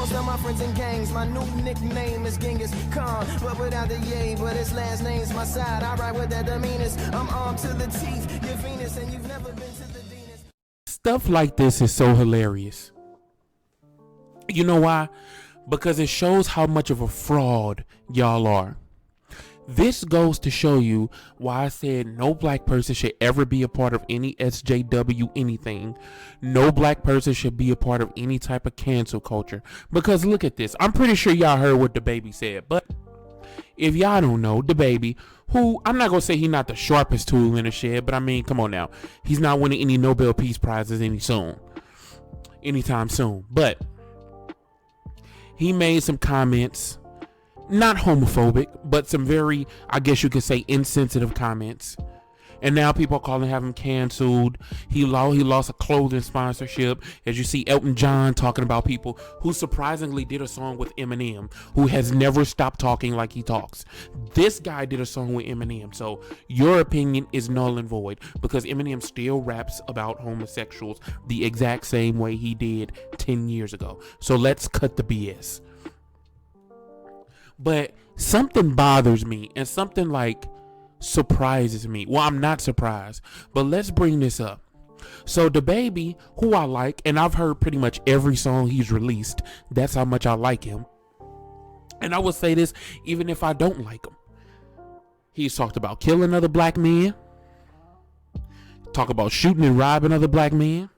most of my friends in gangs. My new nickname is Genghis Khan, but without the yay, but his last name's my side. I ride with that demeanors. I'm armed to the teeth. You're Venus and you've never been to the Venus. Stuff like this is so hilarious. You know why? Because it shows how much of a fraud y'all are. This goes to show you why I said no black person should ever be a part of any SJW anything. No black person should be a part of any type of cancel culture. Because look at this. I'm pretty sure y'all heard what Dababy said. But if y'all don't know, Dababy, who, I'm not going to say he's not the sharpest tool in the shed, but I mean, come on now. He's not winning any Nobel Peace Prizes anytime soon. But he made some comments, not homophobic, but some very, I guess you could say, insensitive comments. And now people are calling, have him canceled. He lost a clothing sponsorship. As you see, Elton John talking about people who surprisingly did a song with Eminem, who has never stopped talking like he talks. This guy did a song with Eminem. So your opinion is null and void, because Eminem still raps about homosexuals the exact same way he did 10 years ago. So let's cut the BS. But something bothers me, and something like surprises me. Well, I'm not surprised, but let's bring this up. So Dababy, who I like, and I've heard pretty much every song he's released. That's how much I like him. And I will say this, even if I don't like him. He's talked about killing other black men. Talk about shooting and robbing other black men.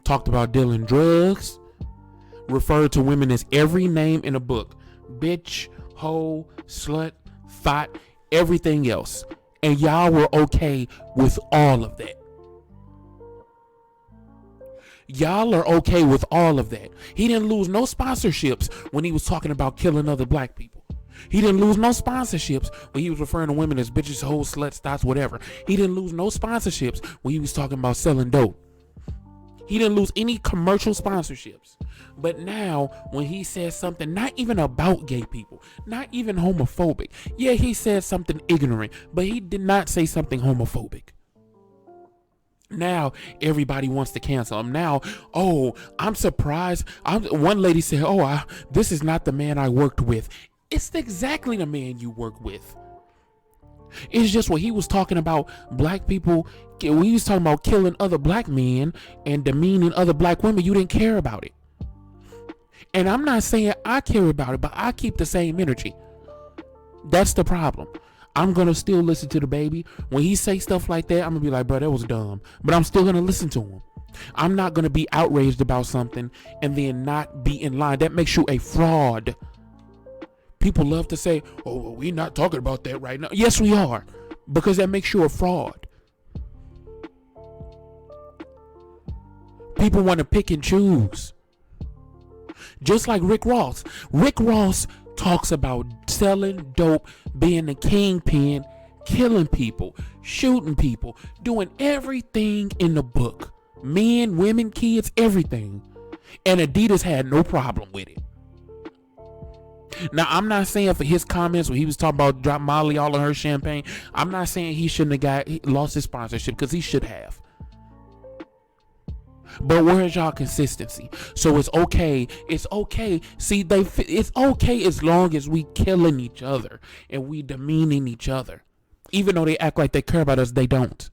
Talked about dealing drugs. Referred to women as every name in a book. Bitch, hoe, slut, thought, everything else. And y'all were okay with all of that. Y'all are okay with all of that. He didn't lose no sponsorships when he was talking about killing other black people. He didn't lose no sponsorships when he was referring to women as bitches, hoes, sluts, thoughts, whatever. He didn't lose no sponsorships when he was talking about selling dope. He didn't lose any commercial sponsorships. But now, when he says something not even about gay people, not even homophobic, yeah, he said something ignorant, but he did not say something homophobic. Now, everybody wants to cancel him. Now, oh, I'm surprised. One lady said, this is not the man I worked with. It's exactly the man you work with. It's just when he was talking about black people, when he was talking about killing other black men and demeaning other black women, you didn't care about it. And I'm not saying I care about it, but I keep the same energy. That's the problem. I'm going to still listen to Dababy. When he say stuff like that, I'm going to be like, bro, that was dumb. But I'm still going to listen to him. I'm not going to be outraged about something and then not be in line. That makes you a fraud. People love to say, oh, well, we're not talking about that right now. Yes, we are. Because that makes you a fraud. People want to pick and choose. Just like Rick Ross. Rick Ross talks about selling dope, being a kingpin, killing people, shooting people, doing everything in the book. Men, women, kids, everything. And Adidas had no problem with it. Now, I'm not saying for his comments when he was talking about drop Molly all in her champagne, I'm not saying he shouldn't have lost his sponsorship, because he should have. But where's y'all consistency? So it's okay. It's okay. See, it's okay as long as we killing each other and we demeaning each other. Even though they act like they care about us, they don't.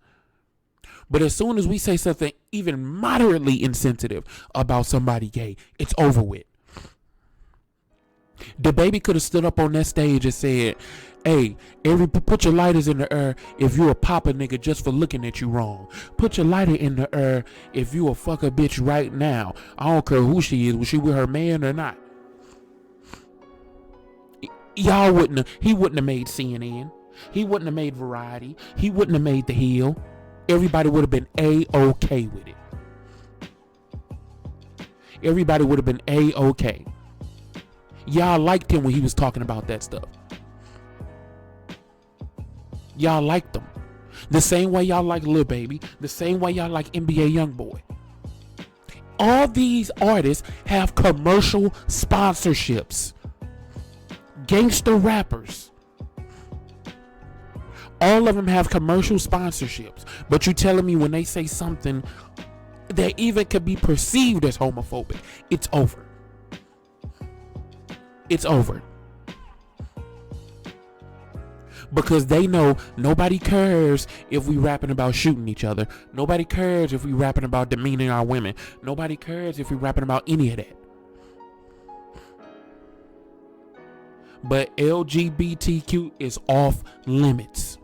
But as soon as we say something even moderately insensitive about somebody gay, it's over with. Dababy could have stood up on that stage and said, hey, put your lighters in the air if you a papa nigga just for looking at you wrong. Put your lighter in the air if you a fuck a bitch right now. I don't care who she is. Was she with her man or not? He wouldn't have made CNN. He wouldn't have made Variety. He wouldn't have made The Hill. Everybody would have been A-okay with it. Everybody would have been A-okay. Y'all liked him when he was talking about that stuff. Y'all liked him. The same way y'all like Lil Baby. The same way y'all like NBA Youngboy. All these artists have commercial sponsorships. Gangster rappers. All of them have commercial sponsorships. But you telling me when they say something that even could be perceived as homophobic, it's over. It's over. Because they know nobody cares if we rapping about shooting each other. Nobody cares if we rapping about demeaning our women. Nobody cares if we rapping about any of that. But LGBTQ is off limits.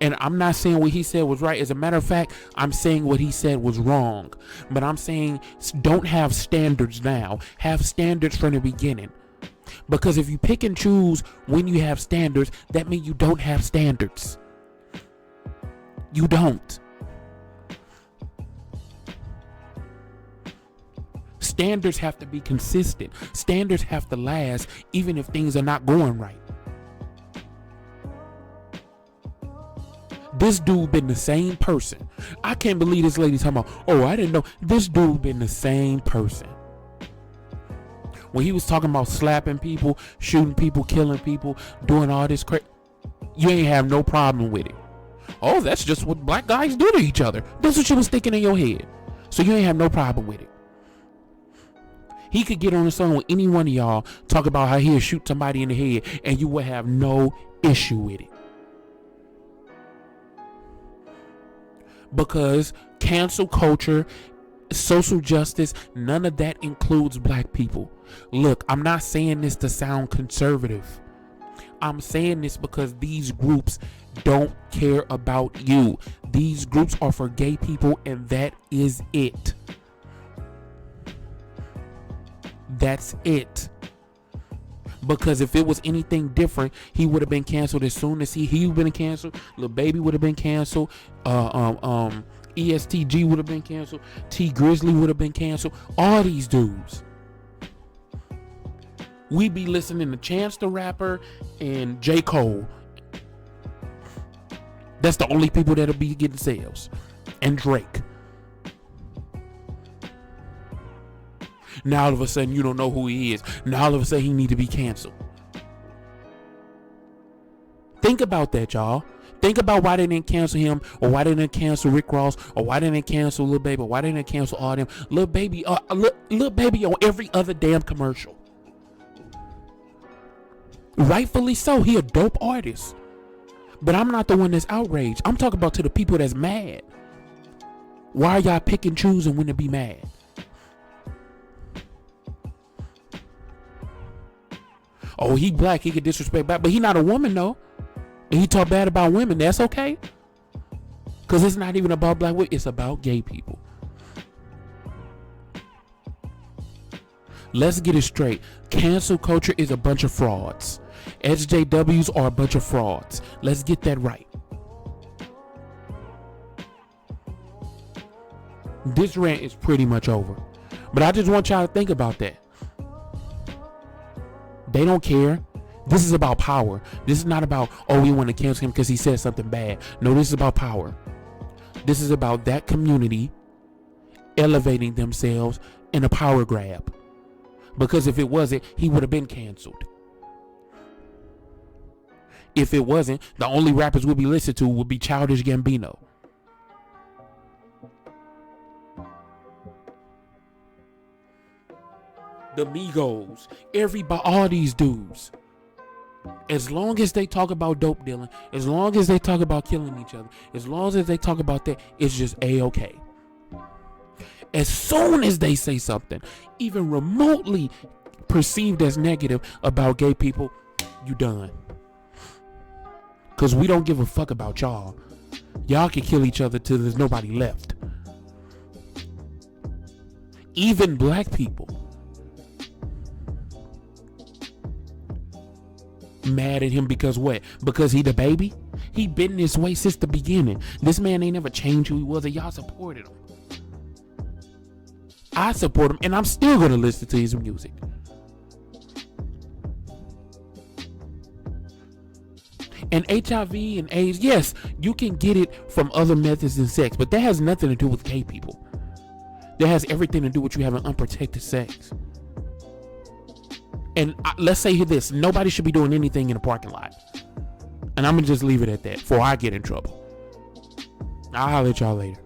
And I'm not saying what he said was right. As a matter of fact, I'm saying what he said was wrong. But I'm saying don't have standards now. Have standards from the beginning. Because if you pick and choose when you have standards, that means you don't have standards. You don't. Standards have to be consistent. Standards have to last even if things are not going right. This dude been the same person. I can't believe this lady talking about, oh, I didn't know. This dude been the same person. When he was talking about slapping people, shooting people, killing people, doing all this crap, you ain't have no problem with it. Oh, that's just what black guys do to each other. That's what you was thinking in your head. So you ain't have no problem with it. He could get on the song with any one of y'all, talk about how he'll shoot somebody in the head, and you would have no issue with it. Because cancel culture, social justice, none of that includes black people. Look, I'm not saying this to sound conservative. I'm saying this because these groups don't care about you. These groups are for gay people, and that is it. That's it. Because if it was anything different, he would have been canceled as soon as he would have been canceled. Lil Baby would have been canceled. ESTG would have been canceled. T Grizzly would have been canceled. All these dudes. We be listening to Chance the Rapper and J. Cole. That's the only people that'll be getting sales. And Drake. Now all of a sudden you don't know who he is. Now all of a sudden he need to be canceled. Think about that, y'all. Think about why they didn't cancel him, or why they didn't cancel Rick Ross, or why they didn't cancel Lil Baby, or why they didn't cancel all them. Lil Baby on every other damn commercial. Rightfully so. He a dope artist. But I'm not the one that's outraged. I'm talking about to the people that's mad. Why are y'all pick and choosing when to be mad? Oh, he black, he could disrespect black, but he not a woman though. And he talk bad about women. That's okay. Because it's not even about black women. It's about gay people. Let's get it straight. Cancel culture is a bunch of frauds. SJWs are a bunch of frauds. Let's get that right. This rant is pretty much over. But I just want y'all to think about that. They don't care. This is about power. This is not about, oh, we want to cancel him because he said something bad. No, this is about power. This is about that community elevating themselves in a power grab. Because if it wasn't, he would have been canceled. If it wasn't, the only rappers we'll be listened to would be Childish Gambino. The Migos, everybody, all these dudes. As long as they talk about dope dealing, as long as they talk about killing each other, as long as they talk about that, it's just A-okay. As soon as they say something, even remotely perceived as negative about gay people, you done. Because we don't give a fuck about y'all. Y'all can kill each other till there's nobody left. Even black people. Mad at him because what? Because he the baby? He been this way since the beginning. This man ain't never changed who he was, and y'all supported him. I support him, and I'm still gonna listen to his music. And HIV and AIDS, yes, you can get it from other methods than sex, but that has nothing to do with gay people. That has everything to do with you having unprotected sex. And let's say this, nobody should be doing anything in a parking lot. And I'm gonna just leave it at that before I get in trouble. I'll holler at y'all later.